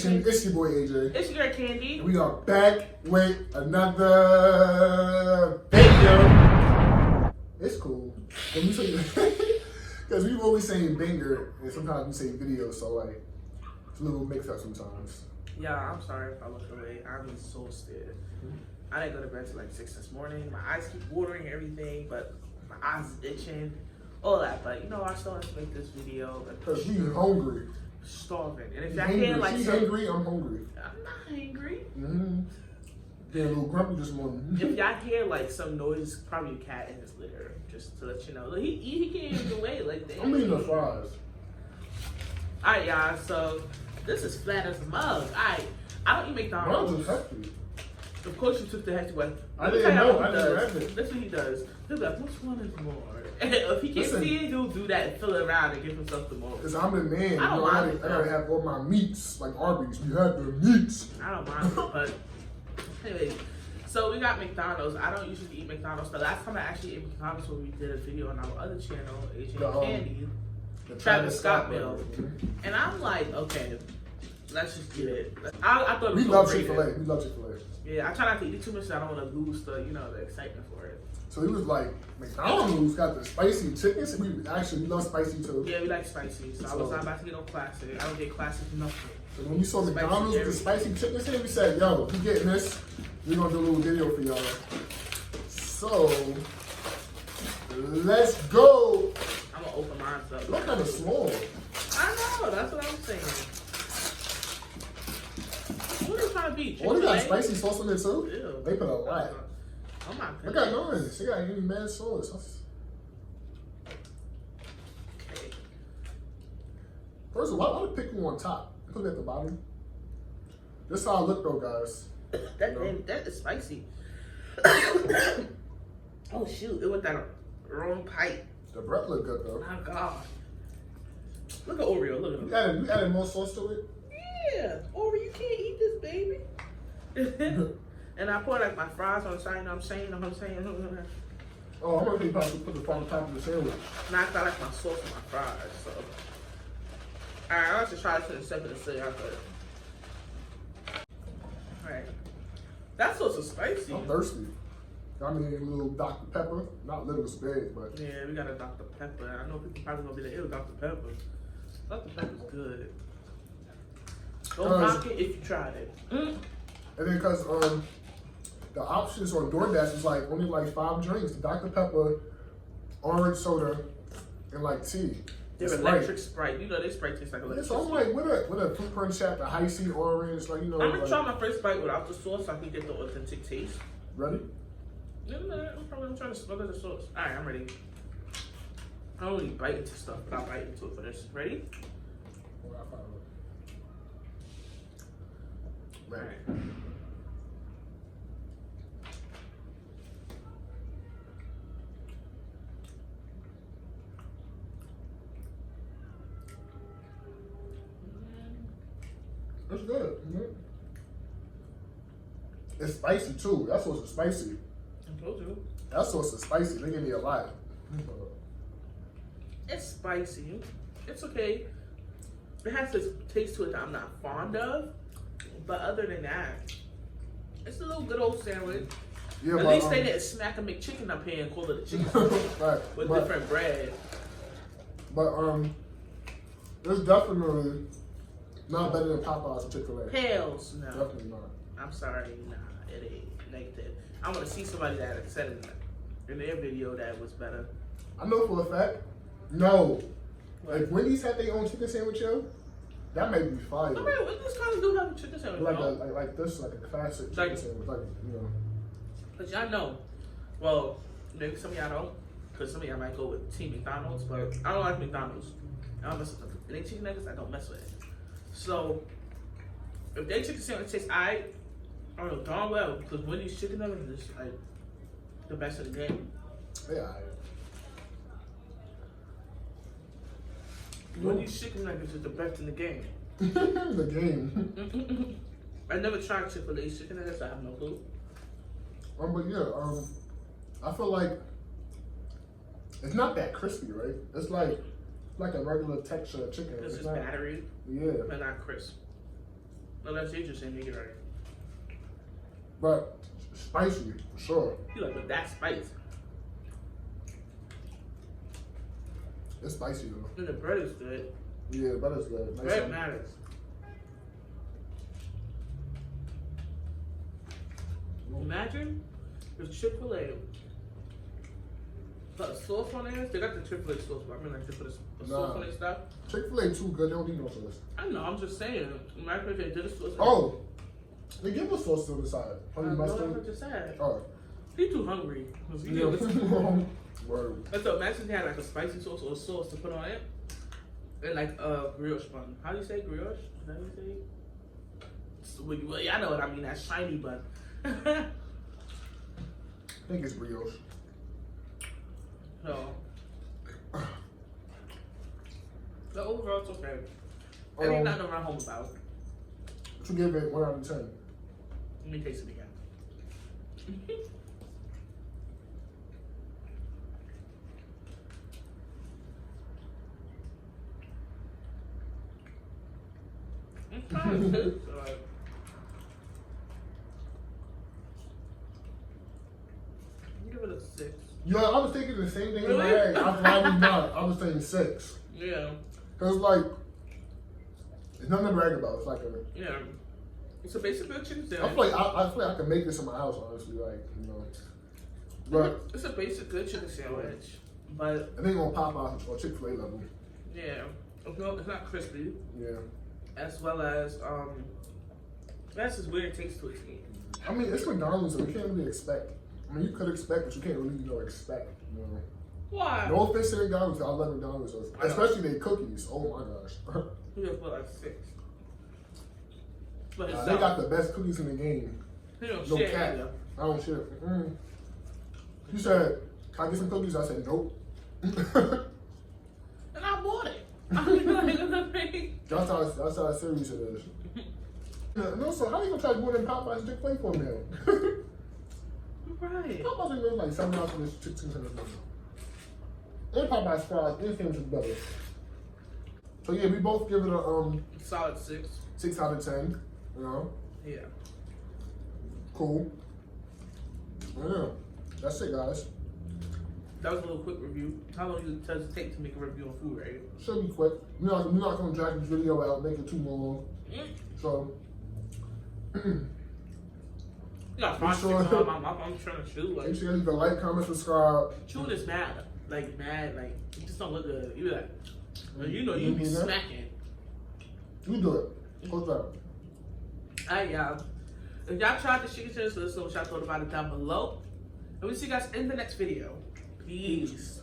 Nation, it's your boy AJ. It's your girl Candy. And we are back with another video. It's cool. Because we always saying banger, and sometimes we say video, so like, it's a little mix up sometimes. Yeah, I'm sorry if I look away. I'm exhausted. I didn't go to bed till like 6 this morning. My eyes keep watering and everything, but my eyes is itching. All that, but you know, I still have to make this video. Because we hungry. Starving. And if She's y'all hungry. hear like She's hungry, I'm hungry. I'm not hungry. Getting a little grumpy this morning. If y'all hear like some noise, probably a cat in his litter. Just to let you know. Like, he can't even wait like that. I'm eating the fries. Alright, y'all, so this is flat as a mug. Alright, I don't eat McDonald's. Mine's hefty. Of course you took the hefty one. I didn't know. I didn't grab it. That's what he does. He'll be like, which one is more? If he can't see it, he'll do that and fill it around and give himself the most. Because I'm the man. I don't mind it, I gotta have all my meats, like Arby's. We have the meats. I don't mind it, but anyway. So we got McDonald's. I don't usually eat McDonald's. The last time I actually ate McDonald's was when we did a video on our other channel, AJ Candy, The Travis Scott meal. And I'm like, okay, let's just get it. I thought it was we love Chick-fil-A. We love Chick-fil-A. Yeah, I try not to eat too much so I don't want to lose the, you know, the excitement for it. So he was like, McDonald's got the spicy chickens. We love spicy too. Yeah, we like spicy. So I was not about to get no classic. I don't get classic nothing. So when we saw McDonald's with the spicy chickens here, we said, yo, we getting this. We're gonna do a little video for y'all. So let's go. I'm gonna open mine up. Look kind of small. I know, that's what I'm saying. What are you trying to be? Oh, they got spicy sauce on there too? Ew. They put a lot. Oh my Look goodness. at orange. They got any mad sauce. Okay. First of all, why the pickle on top? Put it at the bottom. This how I look though, guys. That is spicy. Oh shoot, it went down a wrong pipe. The bread look good though. My God. Look at Oreo, look at him. You added more sauce to it? Yeah, Oreo, you can't eat this, baby. And I put like my fries on the side, you know what I'm saying? You know what I'm saying? Oh, I'm gonna probably put the on top of the sandwich. Now I got like my sauce on my fries, so. Alright, I'll just try this in a second and see how good. Alright. That sauce is spicy. I'm thirsty. I mean, a little Dr. Pepper. Not little, it's big, but. Yeah, we got a Dr. Pepper. I know people probably gonna be like, ew, Dr. Pepper. Dr. Pepper's good. Don't knock it if you tried it. And then because the options on DoorDash is like only like 5 drinks: Dr. Pepper, orange soda, and like tea. They're electric Sprite. You know, they Sprite tastes like electric. So I'm like, with a footprint shot, the high C orange, like, you know. I'm gonna try my first bite without the sauce so I can get the authentic taste. Ready? No, I'm trying to smother the sauce. Alright, I'm ready. I don't really bite into stuff, but I'll bite into it for this. Ready? Right. It's good. It's spicy too. That sauce is spicy. I told you. That sauce is spicy. They give me a lot. It's spicy. It's okay. It has this taste to it that I'm not fond of. But other than that, it's a little good old sandwich. Yeah, At least they didn't smack a McChicken up here and call it a chicken right, with different bread. But it's definitely not better than Popeyes and Chick-fil-A. Hells no. Definitely not. I'm sorry, nah, it ain't negative. I want to see somebody that said in their video that was better. I know for a fact. No. What? Like Wendy's had their own chicken sandwich, yo. That may be fire. I mean, this kind of do have a chicken sandwich, Like this, like a classic chicken Like- sandwich, like, you know. But y'all know, well, maybe some of y'all don't, because some of y'all might go with Team McDonald's, but I don't like McDonald's. I don't mess with them. If they chicken nuggets, I don't mess with it. So, if they chicken sandwich tastes I don't know darn well, because Wendy's chicken nuggets is like the best in the game. Yeah. Wendy's chicken nuggets is the best in the game. The game. I never tried Chick-fil-A's chicken nuggets, so I have no clue. But yeah, I feel like it's not that crispy, right? It's like a regular texture chicken. This It's is not, battery, yeah. but not crisp. Oh, that's interesting. Make it right. But spicy, for sure. You like, but that's spice. It's spicy though. And the bread is good. Yeah, the butter's good. Nice Bread and- matters. Imagine if Chick-fil-A put a sauce on theirs. They got the Chick-fil-A sauce, but I mean like they put a sauce on their stuff. Chick-fil-A too good. They don't need no sauce. I know, I'm just saying. Imagine if they did a sauce. Oh, they give us sauce on the side. I Honey know mustard. what you said. Oh. He too hungry. Yeah. Word. And so imagine they had like a spicy sauce or a sauce to put on it. And like a brioche bun. How do you say brioche? Is that what you say? Well, y'all know what I mean, that shiny bun. I think it's brioche. So, the overall it's okay. It ain't nothing to run home about. What you give it 1 out of 10? Let me taste it again. It's kind of good. Give it a 6. Yeah, I was thinking the same thing in my Really? head. I'm glad we not. I was saying 6. Yeah. Cause like, it's nothing to brag about. It's like a. Yeah. It's a basic good chicken I sandwich. feel like I feel like I can make this in my house. Honestly, like but It's a basic good chicken sandwich. But, I think on Popeye or Chick-fil-A level. yeah. It's not crispy. Yeah. As well as, that's just weird taste to it to me. I mean, it's McDonald's, so you can't really expect. I mean, you could expect, but you can't really, expect. You know. Why? No offense to McDonald's, I love McDonald's, especially their cookies. Oh my gosh. He just put like 6. But They got the best cookies in the game. he don't No share cap. either. I don't share. You said, "Can I get some cookies?" I said, "Nope." And I bought it. I mean, like, That's how serious it is. No, so how you gonna try to go in Popeyes and Chick-fil-A for a meal? right. Popeyes is like $7 for this chicken sandwich. And Popeyes fries, anything is better. So yeah, we both give it a Solid 6. 6 out of 10. You know, Yeah. cool. Yeah, that's it, guys. That was a little quick review. How long does it take to make a review on food, right? Should be quick. We're not gonna drag this video out, make it too long. So. You got Make 5 sure- sticks on my mouth. I'm trying to chew. Make Like, sure you leave a like, comment, subscribe. chewing is mad. Like, it just don't look good. You be like, well, you know, you be Mhm. smacking. You do it. What's up? Alright, y'all. If y'all tried the chicken sandwich, let us know what y'all thought about it down below. And we'll see you guys in the next video. Peace.